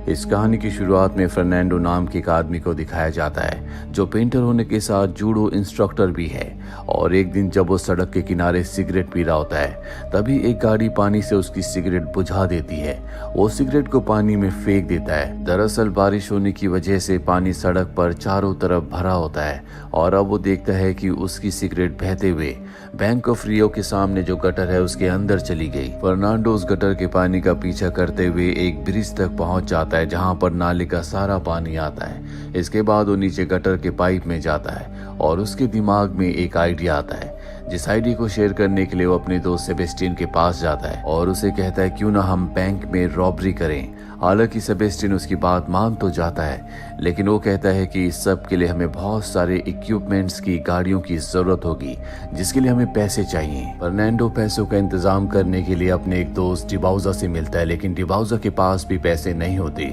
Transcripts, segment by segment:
इस कहानी की शुरुआत में फर्नांडो नाम के एक आदमी को दिखाया जाता है जो पेंटर होने के साथ जूडो इंस्ट्रक्टर भी है। और एक दिन जब वो सड़क के किनारे सिगरेट पी रहा होता है तभी एक गाड़ी पानी से उसकी सिगरेट बुझा देती है। वो सिगरेट को पानी में फेंक देता है। दरअसल बारिश होने की वजह से पानी सड़क पर चारों तरफ भरा होता है और अब वो देखता है कि उसकी सिगरेट बहते हुए बैंक ऑफ रियो के सामने जो गटर है उसके अंदर चली गई। फर्नांडो उस गटर के पानी का पीछा करते हुए एक ब्रिज तक पहुंच जाता है जहां पर नाले का सारा पानी आता है। इसके बाद वो नीचे गटर के पाइप में जाता है और उसके दिमाग में एक आइडिया आता है जिस आइडिया को शेयर करने के लिए वो अपने दोस्त सेबेस्टियन के पास जाता है और उसे कहता है क्यों ना हम बैंक में रॉबरी करें। हालांकि सेबेस्टियन उसकी बात मान तो जाता है लेकिन वो कहता है कि इस सब के लिए हमें बहुत सारे इक्विपमेंट्स की गाड़ियों की जरूरत होगी जिसके लिए हमें पैसे चाहिए। फर्नांडो पैसों का इंतजाम करने के लिए अपने एक दोस्त डिबाउजा से मिलता है लेकिन डिबाउजा के पास भी पैसे नहीं होते।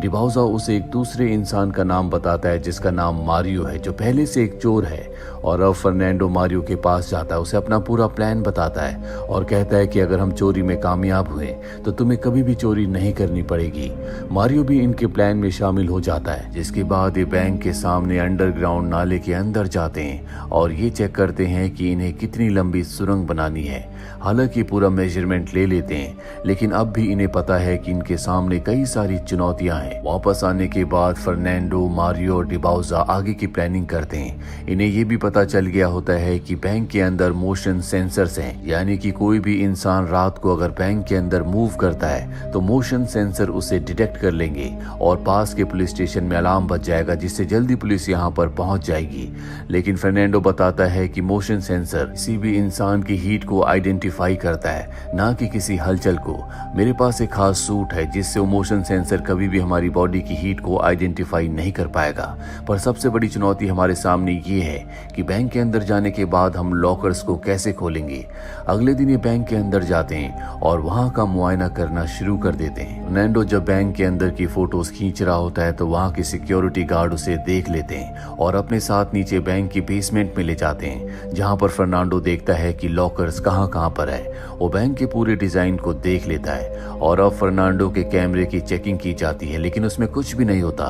डिबाउजा उसे एक दूसरे इंसान का नाम बताता है जिसका नाम मारियो है जो पहले से एक चोर है। और अब फर्नांडो मारियो के पास जाता है, उसे अपना पूरा प्लान बताता है और कहता है कि अगर हम चोरी में कामयाब हुए तो तुम्हें कभी भी चोरी नहीं करनी पड़ेगी। मारियो भी इनके प्लान में शामिल हो जाता है जिसके बाद ये बैंक के सामने अंडरग्राउंड नाले के अंदर जाते हैं और ये चेक करते हैं कि इन्हें कितनी लंबी सुरंग बनानी है। हालांकि पूरा मेजरमेंट ले लेते हैं लेकिन अब भी इन्हें पता है कि इनके सामने कई सारी चुनौतियां हैं। वापस आने के बाद फर्नांडो, मारियो और डिबाउजा आगे की प्लानिंग करते हैं। इन्हें ये भी पता चल गया होता है कि बैंक के अंदर मोशन सेंसर्स हैं, यानी कि कोई भी इंसान रात को अगर बैंक के अंदर मूव करता है तो मोशन सेंसर उसे डिटेक्ट कर लेंगे और पास के पुलिस स्टेशन में अलार्म बज जाएगा जिससे जल्दी पुलिस यहाँ पर पहुंच जाएगी। लेकिन फर्नांडो बताता है कि मोशन सेंसर किसी भी इंसान की हीट को आइडेंटिफाई करता है, ना कि किसी हलचल को। मेरे पास एक खास सूट है जिससे वो मोशन सेंसर कभी भी हमारी बॉडी की हीट को आइडेंटिफाई नहीं कर पाएगा। पर सबसे बड़ी चुनौती हमारे सामने ये है कि बैंक के अंदर जाने के बाद हम लॉकर्स को कैसे खोलेंगे। अगले दिन ये बैंक के अंदर जाते हैं और वहां का मुआयना करना शुरू कर देते हैं। फर्नांडो जब बैंक के अंदर की फोटोज खींच रहा होता है तो वहां के सिक्योरिटी गार्ड उसे देख लेते हैं और अपने साथ नीचे बैंक की बेसमेंट में ले जाते हैं जहां पर फर्नांडो देखता है कि लॉकर्स कहां पर है। वो बैंक के पूरे डिजाइन को देख लेता है और अब फर्नांडो के कैमरे की चेकिंग की जाती है लेकिन उसमें कुछ भी नहीं होता।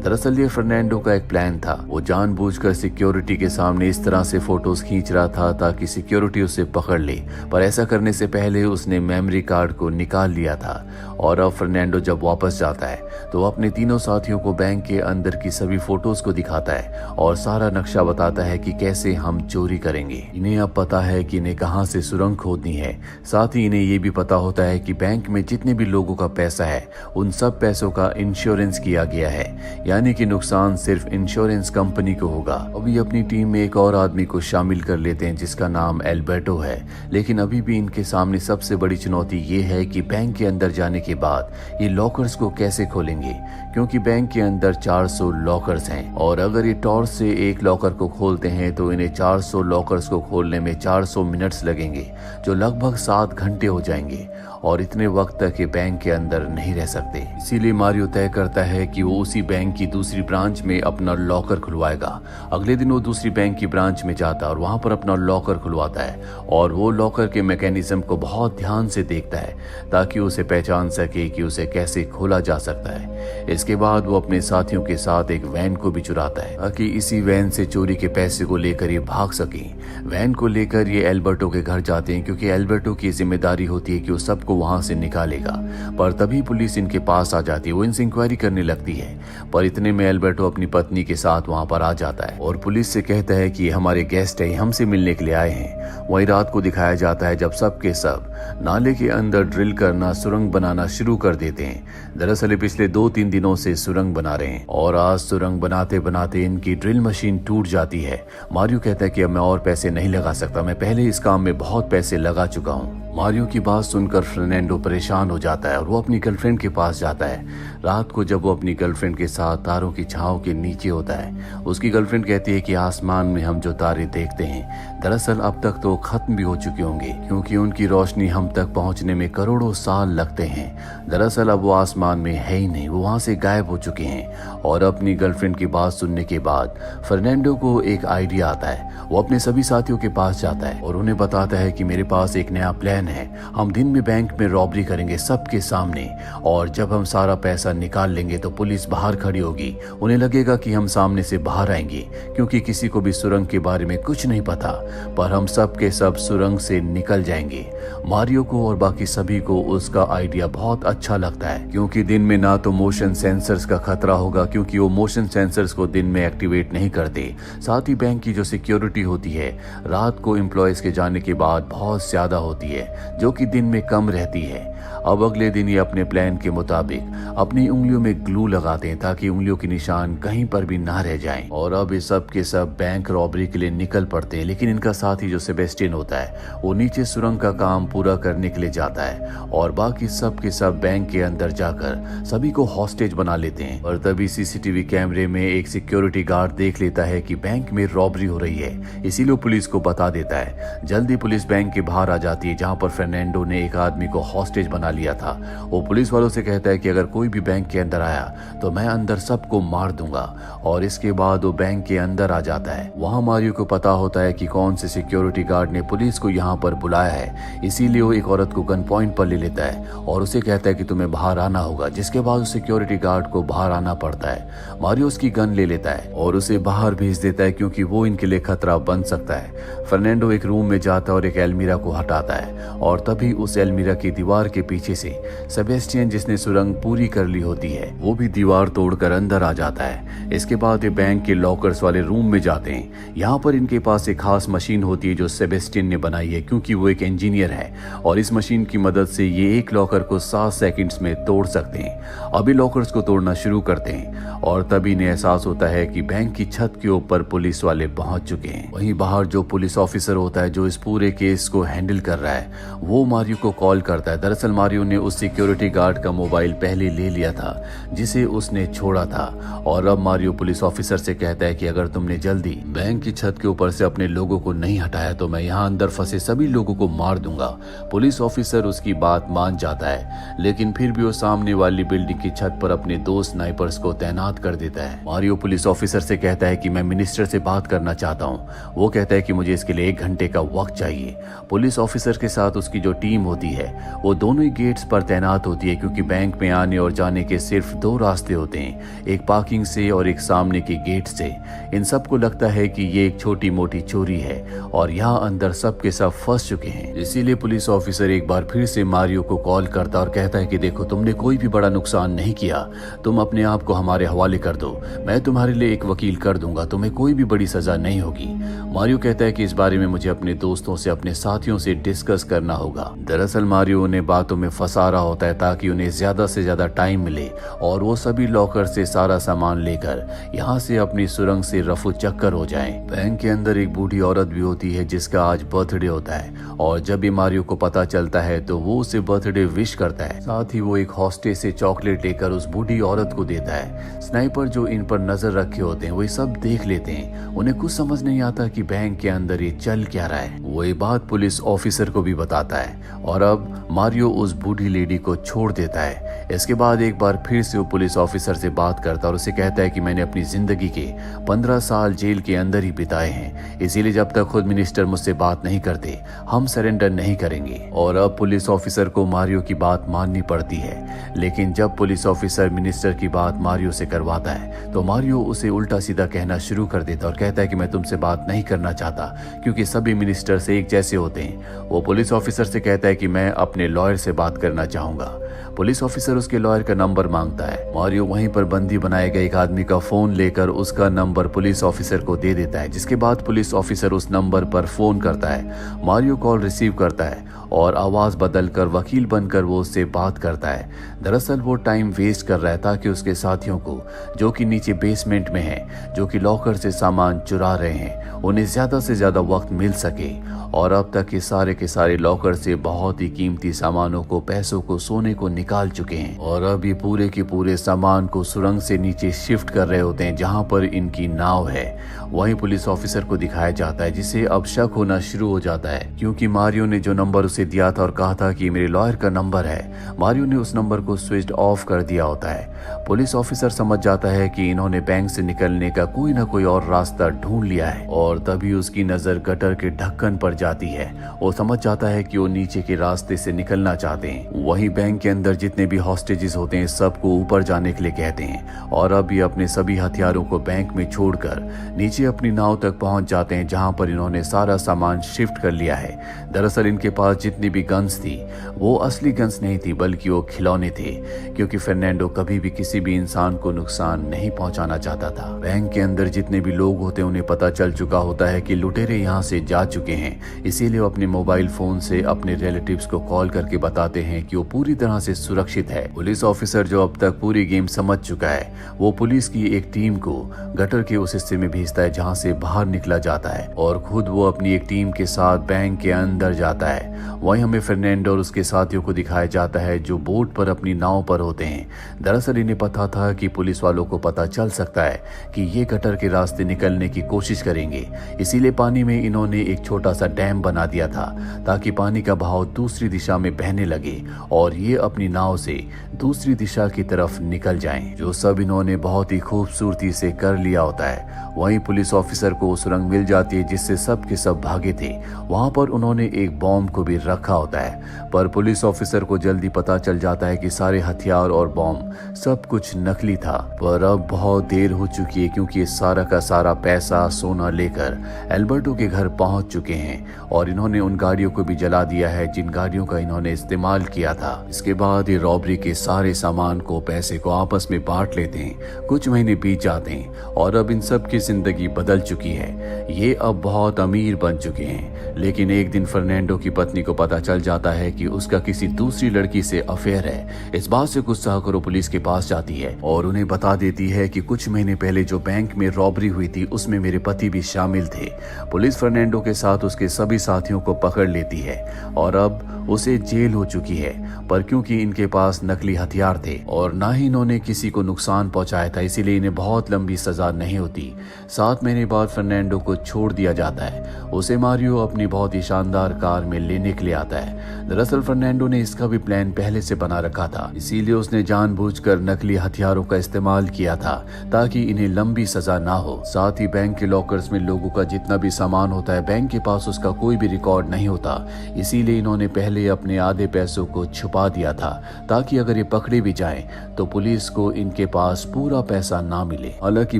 दरअसल ये फर्नांडो का एक प्लान था। वो जानबूझकर सिक्योरिटी के सामने इस तरह से फोटोज खींच रहा था ताकि सिक्योरिटी उसे पकड़ ले, पर ऐसा करने से पहले उसने मेमोरी कार्ड को निकाल लिया था। और अब फर्नांडो जब वापस जाता है तो वो अपने तीनों साथियों को बैंक के अंदर की सभी फोटोज को दिखाता है और सारा नक्शा बताता है कि कैसे हम चोरी करेंगे। इन्हें अब पता है कि इन्हें कहां से सुरंग खोदनी है। साथ ही इन्हें ये भी पता होता है कि बैंक में जितने भी लोगों का पैसा है उन सब पैसों का इंश्योरेंस किया गया है, यानी कि नुकसान सिर्फ इंश्योरेंस कंपनी को होगा। अभी अपनी टीम में एक और आदमी को शामिल कर लेते हैं जिसका नाम एल्बर्टो है। लेकिन अभी भी इनके सामने सबसे बड़ी चुनौती ये है कि बैंक के अंदर जाने के बाद ये लॉकर्स को कैसे खोलेंगे, क्योंकि बैंक के अंदर 400 लॉकर्स हैं और अगर ये टॉर्च से एक लॉकर को खोलते हैं तो इन्हें 400 लॉकर्स को खोलने में 400 मिनट्स लगेंगे जो लगभग 7 घंटे हो जाएंगे और इतने वक्त तक ये बैंक के अंदर नहीं रह सकते। इसीलिए मारियो तय करता है कि वो उसी बैंक की दूसरी ब्रांच में अपना लॉकर खुलवाएगा। अगले दिन वो दूसरी बैंक की ब्रांच में जाता है और वहां पर अपना लॉकर खुलवाता है और वो लॉकर के मैकेनिज्म को बहुत ध्यान से देखता है ताकि उसे पहचान सके कि उसे कैसे खोला जा सकता है। इसके बाद वो अपने साथियों के साथ एक वैन को भी चुराता है ताकि इसी वैन से चोरी के पैसे को लेकर ये भाग सके। वैन को लेकर ये एल्बर्टो के घर जाते हैं क्योंकि एल्बर्टो की जिम्मेदारी होती है कि वो सबको वहां से निकालेगा। पर तभी पुलिस इनके पास आ जाती है। वो इनसे इंक्वायरी करने लगती है पर इतने में एल्बर्टो अपनी पत्नी के साथ वहां पर आ जाता है और पुलिस से कहता है कि हमारे गेस्ट है, हमसे मिलने के लिए आए हैं। वही रात को दिखाया जाता है जब सब के सब नाले के अंदर ड्रिल करना, सुरंग बनाना शुरू कर देते हैं। दरअसल पिछले 2-3 दिनों से सुरंग बना रहे हैं और आज सुरंग बनाते बनाते इनकी ड्रिल मशीन टूट जाती है। मारियो कहता है कि अब मैं और पैसे नहीं लगा सकता, मैं पहले इस काम में बहुत पैसे लगा चुका हूँ। मारियो की बात सुनकर फर्नांडो परेशान हो जाता है और वो अपनी गर्लफ्रेंड के पास जाता है। रात को जब वो अपनी गर्लफ्रेंड के साथ तारों की छांव के नीचे होता है, उसकी गर्लफ्रेंड कहती है कि आसमान में हम जो तारे देखते हैं दरअसल अब तक तो खत्म भी हो चुके होंगे क्योंकि उनकी रोशनी हम तक पहुंचने में करोड़ों साल लगते हैं। दरअसल अब वो आसमान में है ही नहीं, वो वहां से गायब हो चुके हैं। और अपनी गर्लफ्रेंड की बात सुनने के बाद फर्नांडो को एक आइडिया आता है। वो अपने सभी साथियों के पास जाता है और उन्हें बताता है कि मेरे पास एक नया प्लान प्लान है। हम दिन में बैंक में रॉबरी करेंगे सबके सामने, और जब हम सारा पैसा निकाल लेंगे तो पुलिस बाहर खड़ी होगी। उन्हें लगेगा कि हम सामने से बाहर आएंगे, क्योंकि किसी को भी सुरंग के बारे में कुछ नहीं पता, पर हम सब के सब सुरंग से निकल जाएंगे। मारियो को और बाकी सभी को उसका आइडिया बहुत अच्छा लगता है, क्योंकि दिन में ना तो मोशन सेंसर्स का खतरा होगा, क्योंकि वो मोशन सेंसर्स को दिन में एक्टिवेट नहीं करते। साथ ही बैंक की जो सिक्योरिटी होती है रात को एम्प्लॉयज के जाने के बाद बहुत ज्यादा होती है, जो कि दिन में कम रहती है। अब अगले दिन ये अपने प्लान के मुताबिक अपनी उंगलियों में ग्लू लगाते हैं, ताकि उंगलियों के निशान कहीं पर भी ना रह जाएं। और अब ये सब के सब बैंक रॉबरी के लिए निकल पड़ते हैं। लेकिन इनका साथी जो सेबेस्टियन होता है वो नीचे सुरंग का काम पूरा करने के लिए जाता है, और बाकी सब के सब बैंक के अंदर जाकर सभी को हॉस्टेज बना लेते हैं। और तभी सीसीटीवी कैमरे में एक सिक्योरिटी गार्ड देख लेता है कि बैंक में रॉबरी हो रही है, इसीलिए पुलिस को बता देता है। जल्दी पुलिस बैंक के बाहर आ जाती है, जहाँ पर फर्नांडो ने एक आदमी को हॉस्टेज बना लिया था। वो पुलिस वालों से कहता है कि अगर कोई भी बैंक के अंदर आया तो मैं अंदर सबको मार दूंगा, और इसके बाद वो बैंक के अंदर आ जाता है। वहाँ मारियो को पता होता है कि कौन से सिक्योरिटी गार्ड ने पुलिस को यहाँ पर बुलाया है, इसीलिए वो एक औरत को गन पॉइंट पर ले लेता है और उसे कहता है कि तुम्हें बाहर आना होगा, जिसके बाद उस सिक्योरिटी गार्ड को बाहर आना पड़ता है। मारियो उसकी गन ले लेता है और उसे बाहर भेज देता है, क्योंकि वो इनके लिए खतरा बन सकता है। फर्नांडो एक रूम में जाता है और एक एल्मीरा को हटाता है, और तभी उस एल्मीरा की दीवार के पीछे से सेबेस्टियन, जिसने सुरंग पूरी कर ली होती है, वो भी दीवार तोड़कर अंदर आ जाता है। इसके बाद ये बैंक के लॉकर्स वाले रूम में जाते हैं। यहाँ पर इनके पास एक खास मशीन होती है जो सेबेस्टियन ने बनाई है, क्योंकि वो एक इंजीनियर है, और इस मशीन की मदद से ये एक लॉकर को 7 सेकंड्स में तोड़ सकते हैं। अभी लॉकर्स को तोड़ना शुरू करते हैं, और तभी इन्हें एहसास होता है कि बैंक की छत के ऊपर पुलिस वाले पहुंच चुके हैं। वहीं बाहर जो पुलिस ऑफिसर होता है जो इस पूरे केस को हैंडल कर रहा है, वो मारियो को कॉल करता है। दरअसल मारियो ने उस सिक्योरिटी गार्ड का मोबाइल पहले ले लिया था, जिसे उसने छोड़ा था, और अब मारियो पुलिस ऑफिसर से कहता है कि अगर तुमने जल्दी बैंक की छत के ऊपर से अपने लोगों को नहीं हटाया तो मैं यहाँ अंदर फंसे सभी लोगों को मार दूंगा। पुलिस ऑफिसर उसकी बात मान जाता है, लेकिन फिर भी वो सामने वाली बिल्डिंग की छत पर अपने 2 स्नाइपर्स को तैनात कर देता है। मारियो पुलिस ऑफिसर से कहता है कि मैं मिनिस्टर से बात करना चाहता हूँ। वो कहता है कि मुझे इसके लिए 1 घंटे का वक्त चाहिए। पुलिस ऑफिसर के साथ उसकी जो टीम होती है वो दोनों ही गेट्स पर तैनात होती है, क्योंकि बैंक में आने और जाने के सिर्फ 2 रास्ते होते हैं, एक पार्किंग से और एक सामने के गेट से। इन सबको लगता है कि ये एक छोटी मोटी चोरी है, और यहाँ अंदर सब के सब फंस चुके हैं। इसीलिए पुलिस ऑफिसर एक बार फिर से मारियो को कॉल करता और कहता है कि देखो, तुमने कोई भी बड़ा नुकसान नहीं किया, तुम अपने आप को हमारे हवाले कर दो, मैं तुम्हारे लिए एक वकील कर दूंगा, तुम्हें कोई भी बड़ी सजा नहीं होगी। मारियो कहता है कि इस बारे में मुझे अपने दोस्तों से, अपने साथियों से डिस्कस करना होगा। दरअसल मारियो उन्हें बातों में फंसा रहा होता है ताकि उन्हें ज्यादा से ज्यादा टाइम मिले, और वो सभी लॉकर से सारा सामान लेकर यहाँ से अपनी सुरंग से रफू चक्कर हो जाएं। बैंक के अंदर एक बूढ़ी औरत भी होती है जिसका आज बर्थडे होता है, और जब भी मारियो को पता चलता है तो वो उसे बर्थडे विश करता है। साथ ही वो एक हॉस्टेस से चॉकलेट लेकर उस बूढ़ी औरत को देता है। स्नाइपर जो इन पर नजर रखे होते हैं वो सब देख लेते हैं। उन्हें कुछ समझ नहीं आता कि बैंक के अंदर ये चल क्या रहा है। वो ये बात पुलिस ऑफिसर को भी बताता है, और अब मारियो उस बूढ़ी लेडी को छोड़ देता है। इसके बाद एक बार फिर से वो पुलिस ऑफिसर से बात करता है और उसे कहता है कि मैंने अपनी जिंदगी के 15 साल जेल के अंदर ही बिताए हैं, इसीलिए जब तक खुद मिनिस्टर मुझसे बात नहीं करते हम सरेंडर नहीं करेंगे। और अब पुलिस ऑफिसर को मारियो की बात माननी पड़ती है, लेकिन जब पुलिस ऑफिसर मिनिस्टर की बात मारियो से करवाता है तो मारियो उसे उल्टा सीधा कहना शुरू कर देता और कहता है कि मैं तुमसे बात नहीं करना चाहता, क्योंकि सभी मिनिस्टर से एक जैसे होते हैं। वो पुलिस ऑफिसर से कहता है कि मैं अपने लॉयर से बात करना चाहूंगा। पुलिस ऑफिसर उसके लॉयर का नंबर मांगता है। मारियो वहीं पर बंदी बनाए गए एक आदमी का फोन लेकर उसका नंबर पुलिस ऑफिसर को दे देता है, जिसके बाद पुलिस ऑफिसर उस नंबर पर फोन करता है। मारियो कॉल रिसीव करता है और आवाज बदलकर वकील बनकर वो उससे बात करता है। दरअसल वो टाइम वेस्ट कर रहा है ताकि उसके साथियों को, जो कि नीचे बेसमेंट में हैं, जो कि लॉकर से सामान चुरा रहे हैं, उन्हें ज्यादा से ज्यादा वक्त मिल सके। और अब तक ये सारे के सारे लॉकर से बहुत ही कीमती सामानों को, पैसों को, सोने को निकाल चुके हैं और अब ये पूरे के पूरे सामान को सुरंग से नीचे शिफ्ट कर रहे होते हैं जहां पर इनकी नाव है। वहीं पुलिस ऑफिसर को दिखाया जाता है जिसे अब शक होना शुरू हो जाता है क्योंकि मारियो ने जो नंबर उसे दिया था और कहा था कि मेरे लॉयर का नंबर है, मारियो ने उस नंबर को स्विच ऑफ कर दिया होता है। पुलिस ऑफिसर समझ जाता है कि इन्होंने बैंक से निकलने का कोई ना कोई और रास्ता ढूंढ लिया है और तभी उसकी नजर गटर के ढक्कन पर जाती है। वो समझ जाता है कि वो नीचे के रास्ते से निकलना चाहते हैं। वहीं बैंक के अंदर जितने भी हॉस्टेजेस होते हैं सबको ऊपर जाने के लिए कहते हैं और अब ये अपने सभी हथियारों को बैंक में छोड़कर नीचे अपनी नाव तक पहुंच जाते हैं जहां पर इन्होंने सारा सामान शिफ्ट कर लिया है। दरअसल इनके पास जितनी भी गन्स थी वो असली गन्स नहीं थी बल्कि वो खिलौने थे क्योंकि फर्नांडो कभी भी किसी भी इंसान को नुकसान नहीं पहुंचाना चाहता था। बैंक के अंदर जितने भी लोग होते हैं उन्हें पता चल चुका होता है कि लुटेरे यहाँ से जा चुके हैं, इसीलिए वो अपने मोबाइल फोन से अपने रिलेटिव्स को कॉल करके बताते हैं कि वो पूरी तरह से सुरक्षित है। पुलिस ऑफिसर जो अब तक पूरी गेम समझ चुका है वो पुलिस की एक टीम को गटर के उस हिस्से में भेजता है जहाँ से बाहर निकला जाता है और खुद वो अपनी एक टीम के साथ बैंक के अंदर जाता है। वहीं हमें फर्नांडो और उसके साथियों को दिखाया जाता है जो बोट पर अपनी नाव पर होते हैं। दरअसल इन्हें पता था कि पुलिस वालों को पता चल सकता है कि ये गटर के रास्ते निकलने की कोशिश करेंगे, इसीलिए पानी में इन्होंने एक छोटा सा डैम बना दिया था ताकि पानी का बहाव दूसरी दिशा में बहने लगे और ये अपनी नाव से दूसरी दिशा की तरफ निकल जाएं, जो सब इन्होंने बहुत ही खूबसूरती से कर लिया होता है। वहीं पुलिस ऑफिसर को सुरंग मिल जाती है जिससे सब के सब भागे थे। वहां पर उन्होंने एक बॉम्ब को भी रखा होता है पर पुलिस ऑफिसर को जल्दी पता चल जाता है कि सारे हथियार और बॉम्ब सब कुछ नकली था। पर अब बहुत देर हो चुकी है क्योंकि ये सारा का सारा पैसा सोना लेकर एल्बर्टो के घर पहुंच चुके हैं और इन्होंने उन गाड़ियों को भी जला दिया है जिन गाड़ियों का इन्होंने इस्तेमाल किया था। इसके बाद ये रॉबरी के सारे सामान को पैसे को आपस में बांट लेते हैं। कुछ महीने बीत जाते हैं और अब इन सब की जिंदगी बदल चुकी है। ये अब बहुत अमीर बन चुके हैं। लेकिन एक दिन फर्नांडो की पत्नी को पता चल जाता है कि उसका किसी दूसरी लड़की से अफेयर है। इस बात से गुस्सा होकर वो पुलिस के पास जाती है और उन्हें बता देती है कि कुछ महीने पहले जो बैंक में रॉबरी हुई थी उसमें मेरे पति भी शामिल थे। पुलिस फर्नांडो के साथ उसके सभी साथियों को पकड़ लेती है और अब उसे जेल हो चुकी है। पर क्योंकि इनके पास नकली हथियार थे और ना ही इन्होंने किसी को नुकसान पहुंचाया था इसीलिए इन्हें बहुत लंबी सजा नहीं होती। 7 महीने बाद फर्नांडो को छोड़ दिया जाता है। उसे मारियो अपनी बहुत ही शानदार कार में लेने के लिए आता है। दरअसल फर्नांडो ने इसका भी प्लान पहले से बना रखा था, इसीलिए उसने जानबूझकर नकली हथियारों का इस्तेमाल किया था ताकि इन्हें लंबी सजा ना हो। साथ ही बैंक के लॉकर्स में लोगों का जितना भी सामान होता है बैंक के पास उसका कोई भी रिकॉर्ड नहीं होता, इसीलिए इन्होंने पहले अपने आधे पैसों को छुपा दिया था ताकि अगर ये पकड़े भी जाएं तो पुलिस को इनके पास पूरा पैसा ना मिले। हालांकि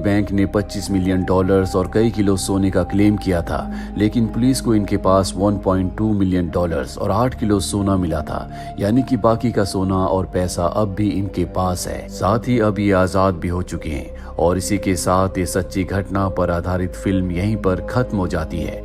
बैंक ने $25 मिलियन और कई किलो सोने का क्लेम किया था, लेकिन पुलिस को इनके पास $1.2 मिलियन और 8 किलो सोना मिला था, यानी कि बाकी का सोना और पैसा अब भी इनके पास है। साथ ही अब ये आजाद भी हो चुके हैं और इसी के साथ ये सच्ची घटना पर आधारित फिल्म यहीं पर खत्म हो जाती है।